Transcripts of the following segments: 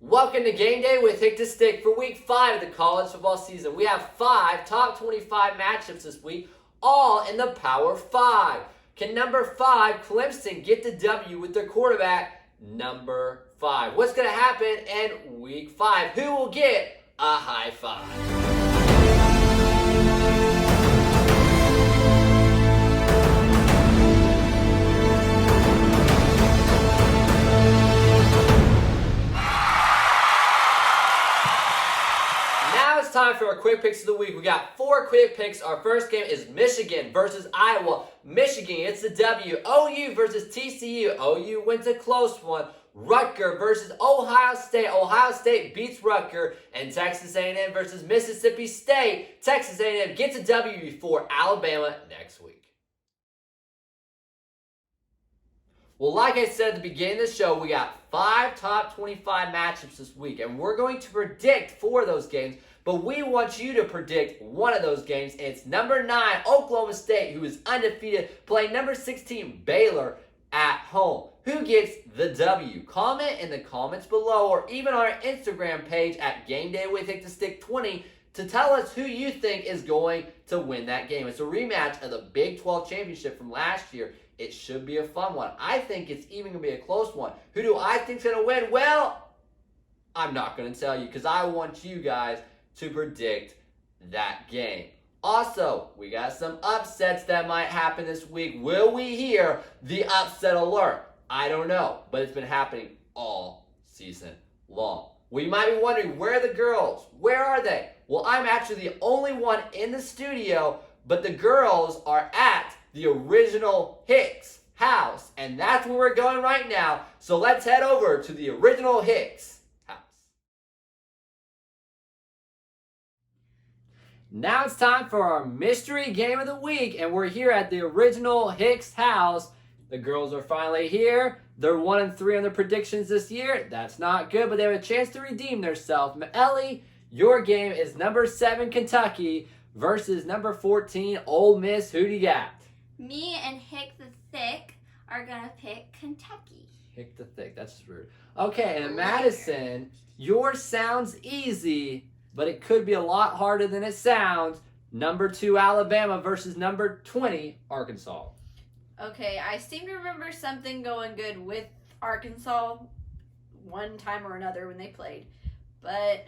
Welcome to Game Day with Hick the Stick for week 5 of the college football season. We have 5 top 25 matchups this week, all in the Power 5. Can number 5 Clemson get the W with their quarterback, number 5? What's going to happen in week 5? Who will get a high five? Time for our quick picks of the week. We got 4 quick picks. Our first game is Michigan versus Iowa. Michigan gets the W. OU versus TCU. OU wins a close one. Rutgers versus Ohio State. Ohio State beats Rutgers. And Texas A&M versus Mississippi State. Texas A&M gets a W before Alabama next week. Well, like I said at the beginning of the show, we got 5 top 25 matchups this week. And we're going to predict 4 of those games. But we want you to predict one of those games. And it's number 9, Oklahoma State, who is undefeated, playing number 16, Baylor, at home. Who gets the W? Comment in the comments below or even on our Instagram page at Gameday with Hick the Stick 20 to tell us who you think is going to win that game. It's a rematch of the Big 12 championship from last year. It should be a fun one. I think it's even going to be a close one. Who do I think is going to win? Well, I'm not going to tell you because I want you guys to predict that game. Also, we got some upsets that might happen this week. Will we hear the upset alert? I don't know, but it's been happening all season long. We might be wondering, where are the girls? Where are they? Well, I'm actually the only one in the studio, but the girls are at the original Hick's house, and that's where we're going right now. So let's head over to the original Hick's. Now it's time for our mystery game of the week, and we're here at the original Hick's house. The girls are finally here. They're 1-3 on their predictions this year. That's not good, but they have a chance to redeem themselves. Ellie, your game is number 7, Kentucky, versus number 14, Ole Miss. Who do you got? Me and Hick the Thick are going to pick Kentucky. Hick the Thick, that's just rude. Okay, and Madison, yours sounds easy, but it could be a lot harder than it sounds. Number 2, Alabama versus number 20, Arkansas. Okay, I seem to remember something going good with Arkansas one time or another when they played. But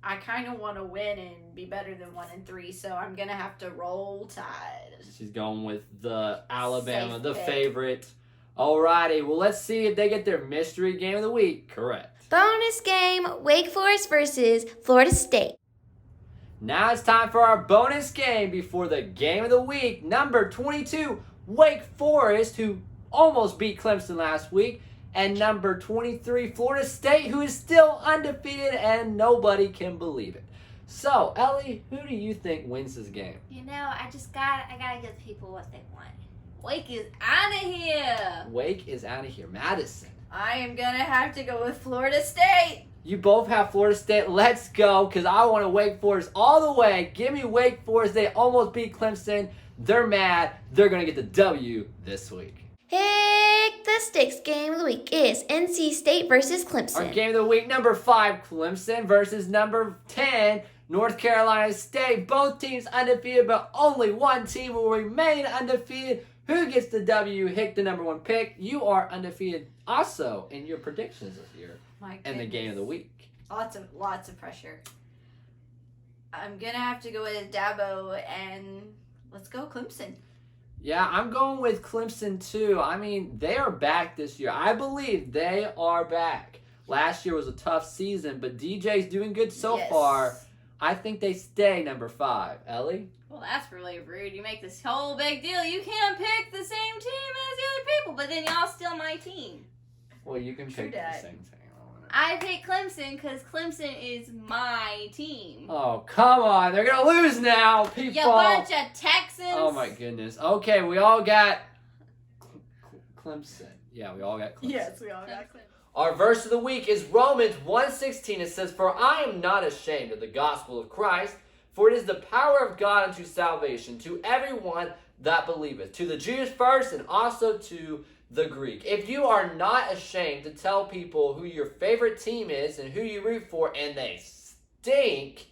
I kind of want to win and be better than 1-3, so I'm going to have to roll Tide. She's going with the Alabama, Safe the pick. Favorite. Alrighty, well, let's see if they get their mystery game of the week correct. Bonus game, Wake Forest versus Florida State. Now it's time for our bonus game before the game of the week. Number 22, Wake Forest, who almost beat Clemson last week. And number 23, Florida State, who is still undefeated and nobody can believe it. So, Ellie, who do you think wins this game? You know, I gotta give people what they want. Wake is out of here. Wake is out of here. Madison. I am going to have to go with Florida State. You both have Florida State. Let's go, because I want to Wake Forest all the way. Give me Wake Forest. They almost beat Clemson. They're mad. They're going to get the W this week. Hick the Stick's game of the week is NC State versus Clemson. Our game of the week, number 5, Clemson versus number 10, North Carolina State. Both teams undefeated, but only one team will remain undefeated. Who gets the W? Hick, the number 1 pick. You are undefeated also in your predictions this year. And the game of the week. Lots of pressure. I'm going to have to go with Dabo, and let's go Clemson. Yeah, I'm going with Clemson too. I mean, they are back this year. I believe they are back. Last year was a tough season, but DJ's doing good so far. I think they stay number 5. Ellie? Well, that's really rude. You make this whole big deal. You can't pick the same team as the other people, but then y'all steal my team. Well, you can pick the same team. I pick Clemson because Clemson is my team. Oh, come on. They're going to lose now, people. You bunch of Texans. Oh, my goodness. Okay, we all got Clemson. Yeah, we all got Clemson. Yes, we all got Clemson. Our verse of the week is Romans 1:16. It says, "For I am not ashamed of the gospel of Christ, for it is the power of God unto salvation to everyone that believeth, to the Jews first and also to the Greek. If you are not ashamed to tell people who your favorite team is and who you root for and they stink,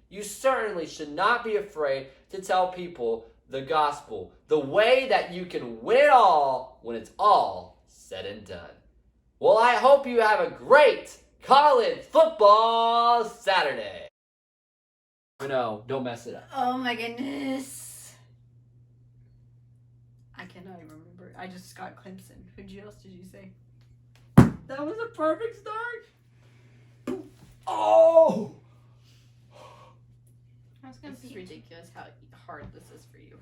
you certainly should not be afraid to tell people the gospel. The way that you can win it all when it's all said and done. Well, I hope you have a great college football Saturday. No, don't mess it up. Oh my goodness. I cannot even remember. I just got Clemson. Who else did you say? That was a perfect start. Oh! This is ridiculous how hard this is for you.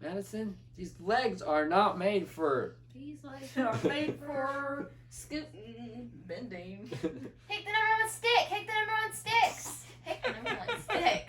Madison, these legs are not made for... These legs are made for scooting, bending. Hick the number one stick. Hick the number one stick. Hick the number one stick.